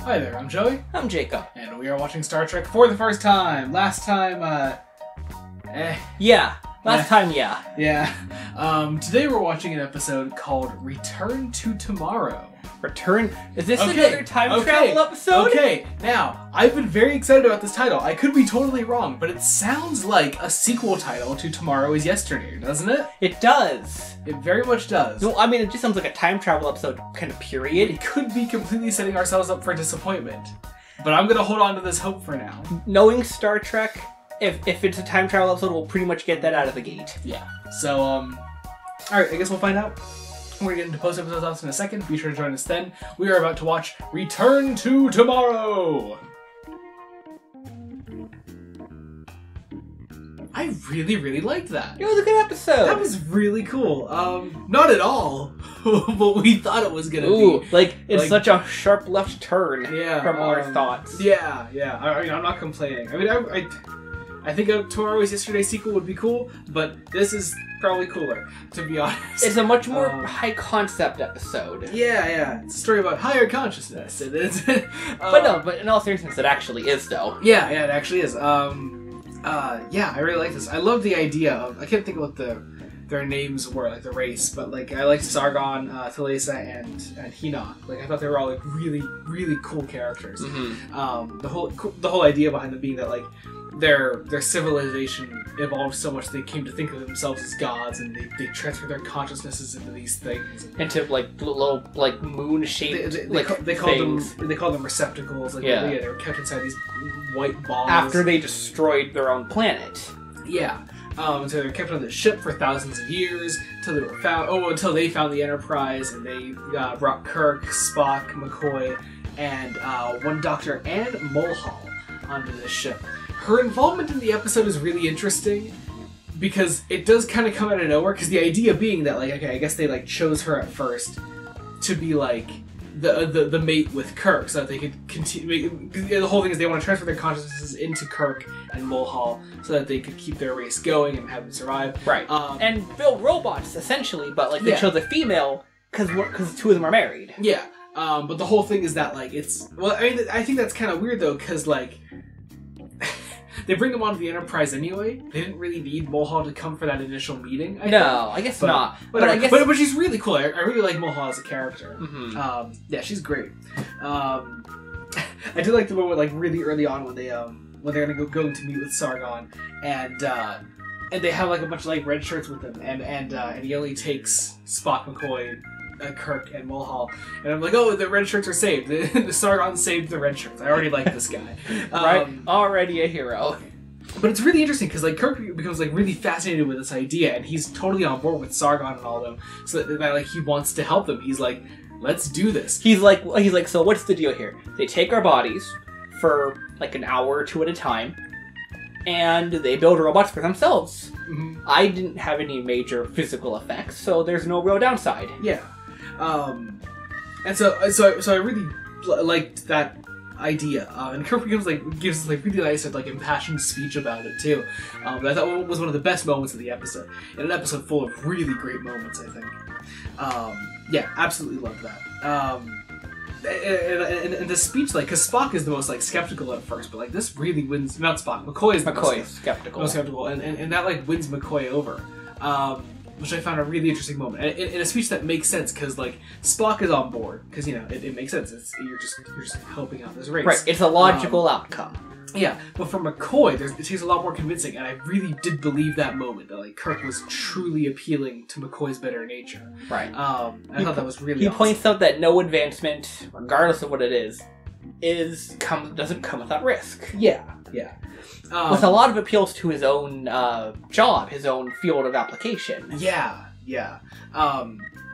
Hi there, I'm Joey. I'm Jacob. And we are watching Star Trek for the first time. Last time, Yeah. Last time, yeah. Yeah. Today we're watching an episode called Return to Tomorrow. Return? Is this another time travel episode? Okay, now, I've been very excited about this title. I could be totally wrong, but it sounds like a sequel title to Tomorrow is Yesterday, doesn't it? It does. It very much does. No, I mean, it just sounds like a time travel episode kind of period. It could be completely setting ourselves up for disappointment. But I'm gonna hold on to this hope for now. Knowing Star Trek, if it's a time travel episode, we'll pretty much get that out of the gate. Yeah. So, alright, I guess we'll find out. We're going to get into post-episode thoughts in a second. Be sure to join us then. We are about to watch Return to Tomorrow! I really, really liked that. It was a good episode. That was really cool. Not at all what we thought it was gonna be. Like, it's such a sharp left turn from our thoughts. Yeah. I mean, I'm not complaining. I mean, I think a Tomorrow is Yesterday sequel would be cool, but this is probably cooler, to be honest. It's a much more high-concept episode. Yeah. It's a story about higher consciousness. It is. But in all seriousness, it actually is, though. Yeah, it actually is. Yeah, I really like this. I love the idea of, I can't think of what their names were, like the race, but like I liked Sargon, Talisa, and Henoch. Like I thought they were all like really, really cool characters. Mm-hmm. The whole idea behind them being that like their civilization evolved so much they came to think of themselves as gods, and they transferred their consciousnesses into these things. Into like little like moon shaped they called them receptacles. Like they were kept inside these white balls after they destroyed their own planet. Yeah. So they were kept on the ship for thousands of years until they were found. Until they found the Enterprise, and they brought Kirk, Spock, McCoy, and one Doctor and Mulhall onto this ship. Her involvement in the episode is really interesting because it does kind of come out of nowhere. Because the idea being that, like, okay, I guess they like chose her at first to be like the mate with Kirk, so that they could continue. The whole thing is they want to transfer their consciousness into Kirk and Mulhall, so that they could keep their race going and have them survive. Right. And build robots essentially, but like they chose a female because two of them are married. Yeah. But the whole thing is that like it's I think that's kind of weird though, because like. They bring them onto the Enterprise anyway. They didn't really need Mulhall to come for that initial meeting. I guess not. But she's really cool. I really like Mulhall as a character. Mm-hmm. Yeah, she's great. I do like the moment like really early on when they're gonna go to meet with Sargon, and they have like a bunch of like red shirts with them, and he only takes Spock, McCoy, Kirk, and Mulhall, and I'm like, oh, the red shirts are saved. The Sargon saved the red shirts. I already like this guy. Right, already a hero. But it's really interesting because like Kirk becomes like really fascinated with this idea, and he's totally on board with Sargon and all of them. So that like he wants to help them. He's like, let's do this. He's like, so what's the deal here? They take our bodies for like an hour or two at a time, and they build robots for themselves. Mm-hmm. I didn't have any major physical effects, so there's no real downside. Yeah. And so I really liked that idea. And Kirk gives really nice and like impassioned speech about it too. That I thought was one of the best moments of the episode. In an episode full of really great moments, I think. Yeah, absolutely loved that. And the speech, like, because Spock is the most like skeptical at first, but like this really wins. Not Spock. McCoy is skeptical. Most skeptical, and that like wins McCoy over. Which I found a really interesting moment, in a speech that makes sense because like Spock is on board because it makes sense. You're just helping out this race. Right, it's a logical outcome. Yeah, but for McCoy, it takes a lot more convincing, and I really did believe that moment that like Kirk was truly appealing to McCoy's better nature. Right. I thought that was really. He awesome. points out that no advancement, regardless of what it is, doesn't come without risk. Yeah. With a lot of appeals to his own job, his own field of application. Yeah.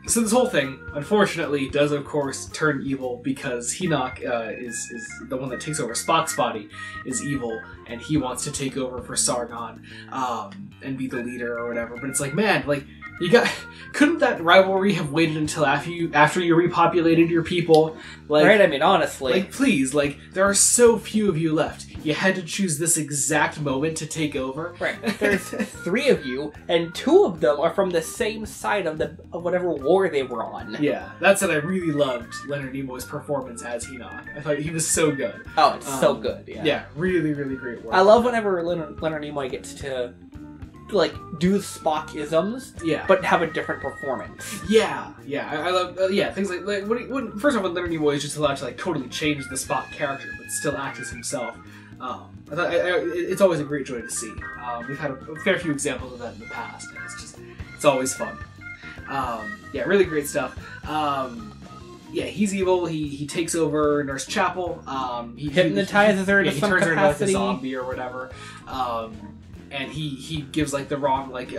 So this whole thing, unfortunately, does of course turn evil because Henoch is the one that takes over Spock's body, is evil, and he wants to take over for Sargon and be the leader or whatever. But it's like, man, like Couldn't that rivalry have waited until after you repopulated your people? Like, right? I mean, honestly. Like, please, like, there are so few of you left. You had to choose this exact moment to take over. Right. There's 3 of you, and 2 of them are from the same side of whatever war they were on. Yeah, that's what I really loved Leonard Nimoy's performance as Enoch. I thought he was so good. Oh, it's so good, yeah. Yeah, really, really great work. I love whenever Leonard Nimoy gets to, like, do Spock-isms, but have a different performance. Yeah. I love, things like first off, when Leonard Nimoy is just allowed to, like, totally change the Spock character, but still act as himself. I thought it's always a great joy to see. We've had a fair few examples of that in the past, and it's always fun. Really great stuff. He's evil. He takes over Nurse Chapel. He hypnotizes her to some turns capacity. her into like a zombie or whatever. And he gives like the wrong like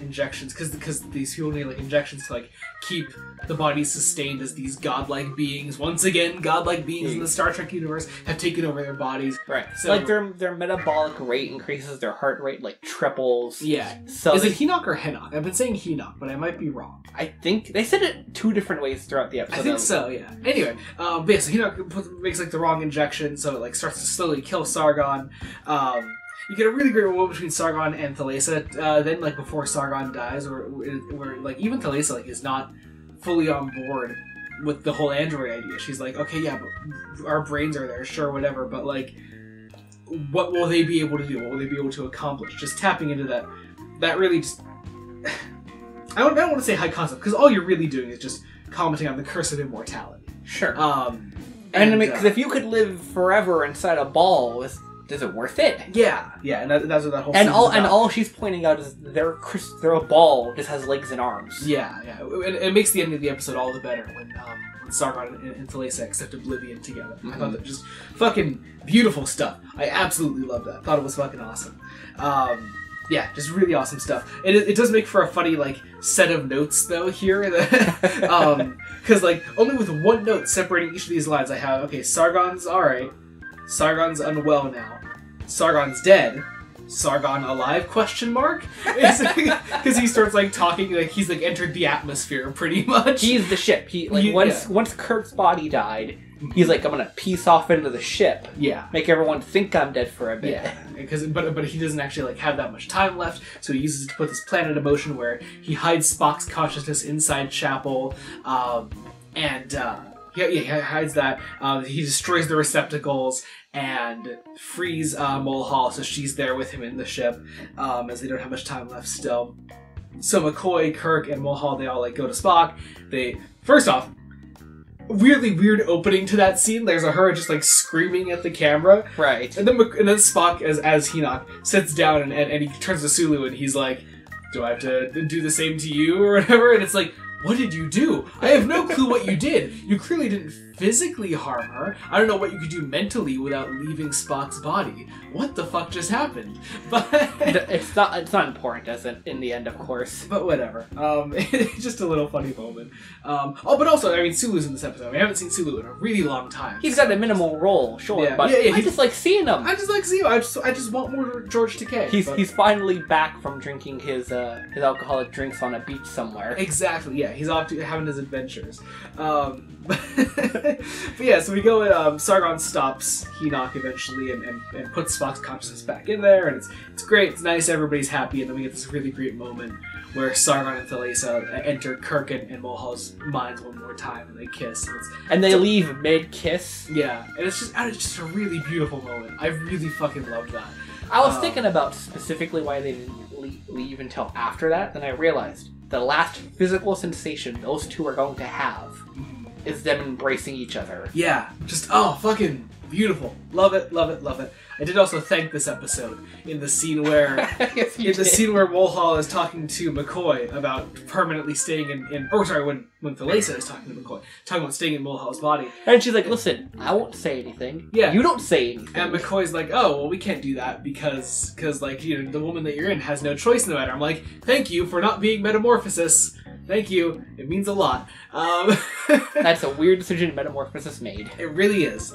injections because these people need like injections to like keep the body sustained as these godlike beings. Once again, godlike beings in the Star Trek universe have taken over their bodies. Right. So like their metabolic rate increases, their heart rate like triples. Yeah. So is it Enoch or Henoch? I've been saying Enoch, but I might be wrong. I think they said it 2 different ways throughout the episode. I think so. Yeah. Anyway, so Enoch makes like the wrong injection, so it like starts to slowly kill Sargon. You get a really great moment between Sargon and Thalassa. Then, like before Sargon dies, where like even Thalassa like is not fully on board with the whole android idea. She's like, okay, yeah, but our brains are there, sure, whatever. But like, what will they be able to do? What will they be able to accomplish? Just tapping into that really just. I don't want to say high concept because all you're really doing is just commenting on the curse of immortality. Sure. And I mean, because if you could live forever inside a ball, is it worth it? Yeah, and that's what that whole and all she's pointing out is they're a ball just has legs and arms. Yeah, and it makes the end of the episode all the better when Sargon and Thalassa accept oblivion together. Mm-hmm. I thought that just fucking beautiful stuff. I absolutely loved that. Thought it was fucking awesome. Just really awesome stuff. It does make for a funny like set of notes though here, because like only with one note separating each of these lines, I have okay, Sargon's alright. Sargon's unwell now. Sargon's dead. Sargon alive? Question mark? Because he starts like talking like he's like entered the atmosphere pretty much. He's the ship. Once Kirk's body died, he's like, I'm gonna piece off into the ship. Yeah. Make everyone think I'm dead for a bit. Yeah. But he doesn't actually like have that much time left, so he uses it to put this plan into motion where he hides Spock's consciousness inside Chapel, he hides that. He destroys the receptacles and frees Mulhall, so she's there with him in the ship, as they don't have much time left still. So McCoy, Kirk, and Mulhall, they all like go to Spock. First off, weirdly weird opening to that scene. There's her just like screaming at the camera, right? And then Spock, as Enoch, sits down and he turns to Sulu and he's like, "Do I have to do the same to you or whatever?" And it's like, what did you do? I have no clue what you did. You clearly didn't physically harm her. I don't know what you could do mentally without leaving Spock's body. What the fuck just happened? But it's not important as in the end, of course. But whatever. It's just a little funny moment. But also, I mean, Sulu's in this episode. We haven't seen Sulu in a really long time. He's got a minimal role, sure, but I just like seeing him. I just like seeing him. I just want more George Takei. He's finally back from drinking his alcoholic drinks on a beach somewhere. Exactly. Yeah, he's off to having his adventures. But yeah, so we go and Sargon stops Enoch eventually and puts Spock's consciousness back in there, and it's great, it's nice, everybody's happy, and then we get this really great moment where Sargon and Thalassa enter Kirk and Mulhall's minds one more time, and they kiss. And they leave mid-kiss. Yeah, and it's just a really beautiful moment. I really fucking loved that. I was thinking about specifically why they didn't leave until after that, then I realized the last physical sensation those two are going to have is them embracing each other. Yeah, just, fucking beautiful. Love it, love it, love it. I did also thank this episode in the scene where scene where Mulhall is talking to McCoy about permanently staying when Thalassa is talking to McCoy, talking about staying in Mulhall's body. And she's like, listen, I won't say anything. Yeah. You don't say anything. And McCoy's like, oh, well, we can't do that because like, the woman that you're in has no choice in the matter. I'm like, thank you for not being Metamorphosis. Thank you. It means a lot. That's a weird decision Metamorphosis made. It really is.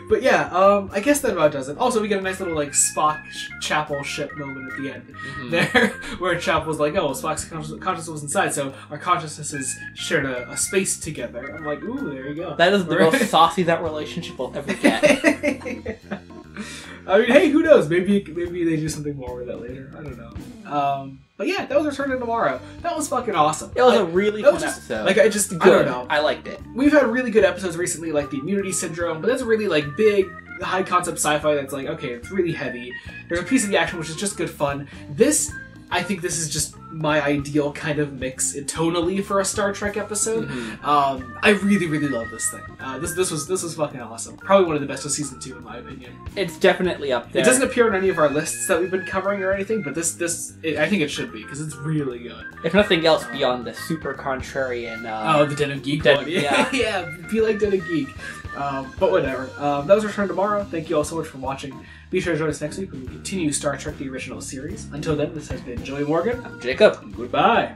But yeah, I guess that about does it. Also, we get a nice little like Spock Chapel ship moment at the end there, where Chapel's like, "Oh, Spock's consciousness was inside, so our consciousnesses shared a space together." I'm like, "Ooh, there you go." That is the most saucy that relationship will ever get. I mean, hey, who knows? Maybe they do something more with that later. I don't know. But yeah, that was Return to Tomorrow. That was fucking awesome. It was a really fun episode. Like, I don't know. I liked it. We've had really good episodes recently, like the Immunity Syndrome, but that's really like big, high concept sci-fi that's like, okay, it's really heavy. There's a piece of the action which is just good fun. I think this is just my ideal kind of mix tonally for a Star Trek episode. I really, really love this thing. This was fucking awesome. Probably one of the best of season 2 in my opinion. It's definitely up there. It doesn't appear on any of our lists that we've been covering or anything, but I think it should be because it's really good. If nothing else, beyond the super contrarian. The Den of Geek one. Yeah, yeah. Be like Den of Geek. But whatever. That was Return Tomorrow. Thank you all so much for watching. Be sure to join us next week when we continue Star Trek the Original Series. Until then, this has been Joey Morgan. I'm Jacob. Goodbye.